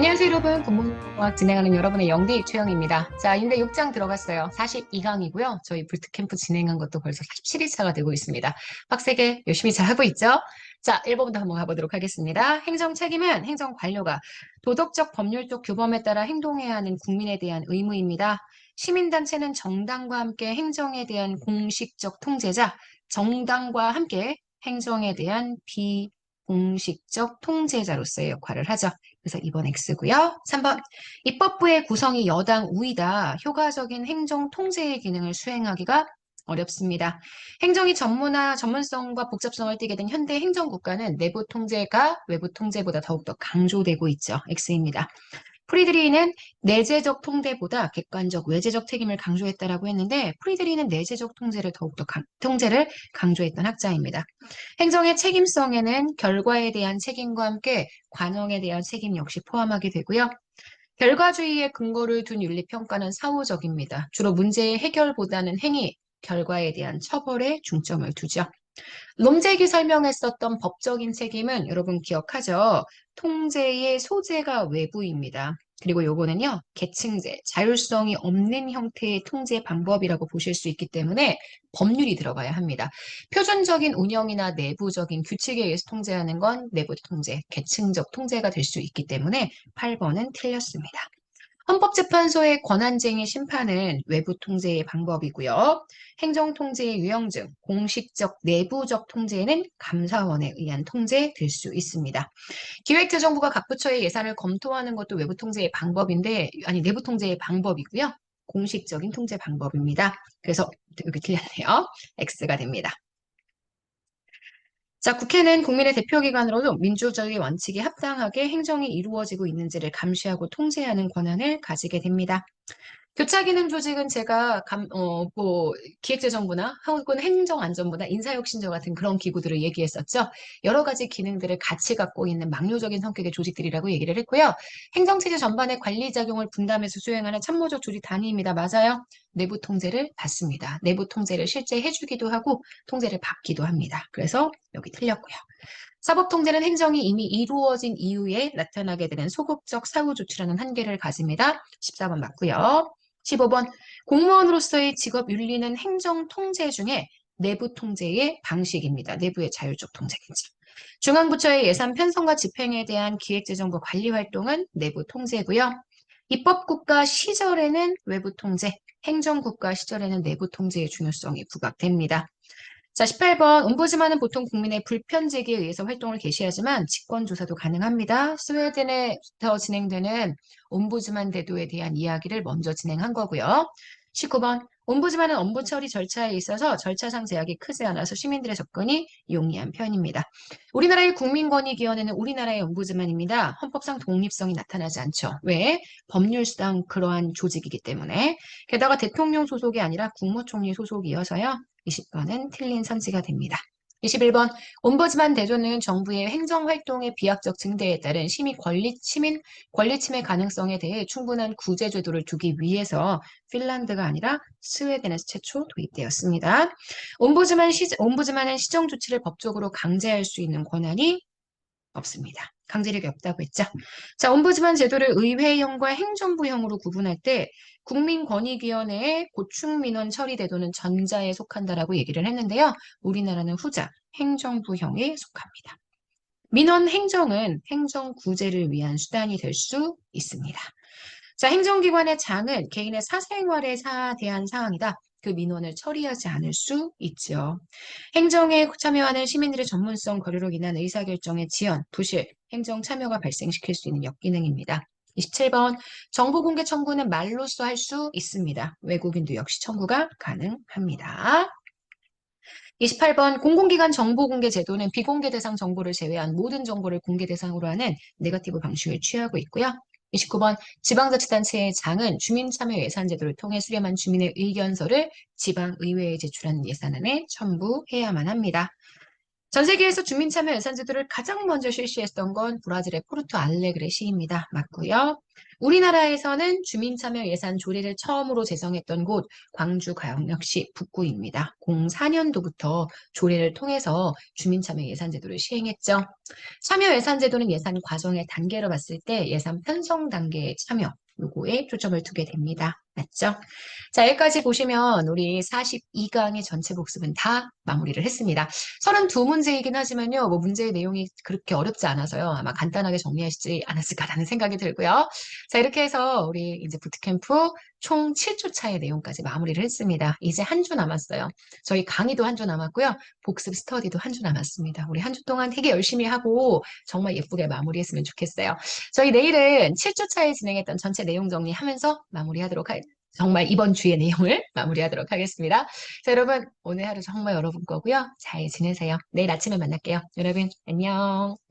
안녕하세요, 여러분. 국문과학 진행하는 여러분의 영디 최영입니다. 자, 인대 6장 들어갔어요. 42강이고요. 저희 불트캠프 진행한 것도 벌써 47일차가 되고 있습니다. 빡세게 열심히 잘 하고 있죠? 자, 1번부터 한번 가보도록 하겠습니다. 행정 책임은 행정 관료가 도덕적 법률적 규범에 따라 행동해야 하는 국민에 대한 의무입니다. 시민단체는 정당과 함께 행정에 대한 공식적 통제자, 정당과 함께 행정에 대한 비공식적 통제자로서의 역할을 하죠. 그래서 2번 X고요. 3번 입법부의 구성이 여당 우이다. 효과적인 행정 통제의 기능을 수행하기가 어렵습니다. 행정이 전문성과 복잡성을 띠게 된 현대 행정국가는 내부 통제가 외부 통제보다 더욱더 강조되고 있죠. X입니다. 프리드리히는 내재적 통제보다 객관적 외재적 책임을 강조했다라고 했는데 프리드리히는 내재적 통제를 강조했던 학자입니다. 행정의 책임성에는 결과에 대한 책임과 함께 관용에 대한 책임 역시 포함하게 되고요. 결과주의의 근거를 둔 윤리평가는 사후적입니다. 주로 문제의 해결보다는 행위, 결과에 대한 처벌에 중점을 두죠. 롬잭이 설명했었던 법적인 책임은 여러분 기억하죠? 통제의 소재가 외부입니다. 그리고 요거는요, 계층제, 자율성이 없는 형태의 통제 방법이라고 보실 수 있기 때문에 법률이 들어가야 합니다. 표준적인 운영이나 내부적인 규칙에 의해서 통제하는 건 내부 통제, 계층적 통제가 될 수 있기 때문에 8번은 틀렸습니다. 헌법재판소의 권한쟁의 심판은 외부 통제의 방법이고요. 행정통제의 유형증, 공식적 내부적 통제는 감사원에 의한 통제될 수 있습니다. 기획재정부가 각 부처의 예산을 검토하는 것도 외부 통제의 방법인데, 아니, 내부 통제의 방법이고요. 공식적인 통제 방법입니다. 그래서 여기 틀렸네요. X가 됩니다. 자, 국회는 국민의 대표기관으로도 민주주의 원칙에 합당하게 행정이 이루어지고 있는지를 감시하고 통제하는 권한을 가지게 됩니다. 교차기능조직은 제가 기획재정부나 혹은 행정안전부나 인사혁신처 같은 그런 기구들을 얘기했었죠. 여러 가지 기능들을 같이 갖고 있는 막료적인 성격의 조직들이라고 얘기를 했고요. 행정체제 전반의 관리작용을 분담해서 수행하는 참모적 조직 단위입니다. 맞아요. 내부 통제를 받습니다. 내부 통제를 실제 해주기도 하고 통제를 받기도 합니다. 그래서 여기 틀렸고요. 사법통제는 행정이 이미 이루어진 이후에 나타나게 되는 소극적 사후조치라는 한계를 가집니다. 14번 맞고요. 15번 공무원으로서의 직업 윤리는 행정 통제 중에 내부 통제의 방식입니다. 내부의 자율적 통제겠죠. 중앙부처의 예산 편성과 집행에 대한 기획재정부 관리 활동은 내부 통제고요. 입법국가 시절에는 외부 통제, 행정국가 시절에는 내부 통제의 중요성이 부각됩니다. 자, 18번. 옴부즈만은 보통 국민의 불편 제기에 의해서 활동을 개시하지만 직권 조사도 가능합니다. 스웨덴에서 진행되는 옴부즈만 제도에 대한 이야기를 먼저 진행한 거고요. 19번. 옴부즈만은 업무 처리 절차에 있어서 절차상 제약이 크지 않아서 시민들의 접근이 용이한 편입니다. 우리나라의 국민권익위원회는 우리나라의 옴부즈만입니다. 헌법상 독립성이 나타나지 않죠. 왜? 법률상 그러한 조직이기 때문에. 게다가 대통령 소속이 아니라 국무총리 소속이어서요. 20번은 틀린 선지가 됩니다. 21번 옴부즈만 대조는 정부의 행정활동의 비약적 증대에 따른 시민 권리 침해 가능성에 대해 충분한 구제 제도를 두기 위해서 핀란드가 아니라 스웨덴에서 최초 도입되었습니다. 옴부즈만은 시정 조치를 법적으로 강제할 수 있는 권한이 없습니다. 강제력이 없다고 했죠. 자, 옴부즈만 제도를 의회형과 행정부형으로 구분할 때 국민권익위원회의 고충민원 처리 제도는 전자에 속한다라고 얘기를 했는데요. 우리나라는 후자, 행정부형에 속합니다. 민원 행정은 행정 구제를 위한 수단이 될 수 있습니다. 자, 행정기관의 장은 개인의 사생활에 대한 사항이다. 그 민원을 처리하지 않을 수 있죠. 행정에 참여하는 시민들의 전문성 거래로 인한 의사결정의 지연, 부실, 행정 참여가 발생시킬 수 있는 역기능입니다. 27번 정보 공개 청구는 말로써 할 수 있습니다. 외국인도 역시 청구가 가능합니다. 28번 공공기관 정보공개 제도는 비공개 대상 정보를 제외한 모든 정보를 공개 대상으로 하는 네거티브 방식을 취하고 있고요. 29번 지방자치단체의 장은 주민참여 예산제도를 통해 수렴한 주민의 의견서를 지방의회에 제출하는 예산안에 첨부해야만 합니다. 전 세계에서 주민참여 예산제도를 가장 먼저 실시했던 건 브라질의 포르투 알레그레 시입니다. 맞고요. 우리나라에서는 주민참여 예산 조례를 처음으로 제정했던 곳 광주광역시 북구입니다. 04년도부터 조례를 통해서 주민참여 예산제도를 시행했죠. 참여 예산제도는 예산 과정의 단계로 봤을 때 예산 편성 단계의 참여 요거에 초점을 두게 됩니다. 맞죠? 자, 여기까지 보시면 우리 42강의 전체 복습은 다 마무리를 했습니다. 32문제이긴 하지만요. 뭐 문제의 내용이 그렇게 어렵지 않아서요. 아마 간단하게 정리하시지 않았을까라는 생각이 들고요. 자, 이렇게 해서 우리 이제 부트캠프 총 7주 차의 내용까지 마무리를 했습니다. 이제 한 주 남았어요. 저희 강의도 한 주 남았고요. 복습 스터디도 한 주 남았습니다. 우리 한 주 동안 되게 열심히 하고 정말 예쁘게 마무리했으면 좋겠어요. 저희 내일은 7주 차에 진행했던 전체 내용 정리하면서 마무리하도록 정말 이번 주의 내용을 마무리하도록 하겠습니다. 자, 여러분, 오늘 하루 정말 여러분 거고요. 잘 지내세요. 내일 아침에 만날게요. 여러분, 안녕.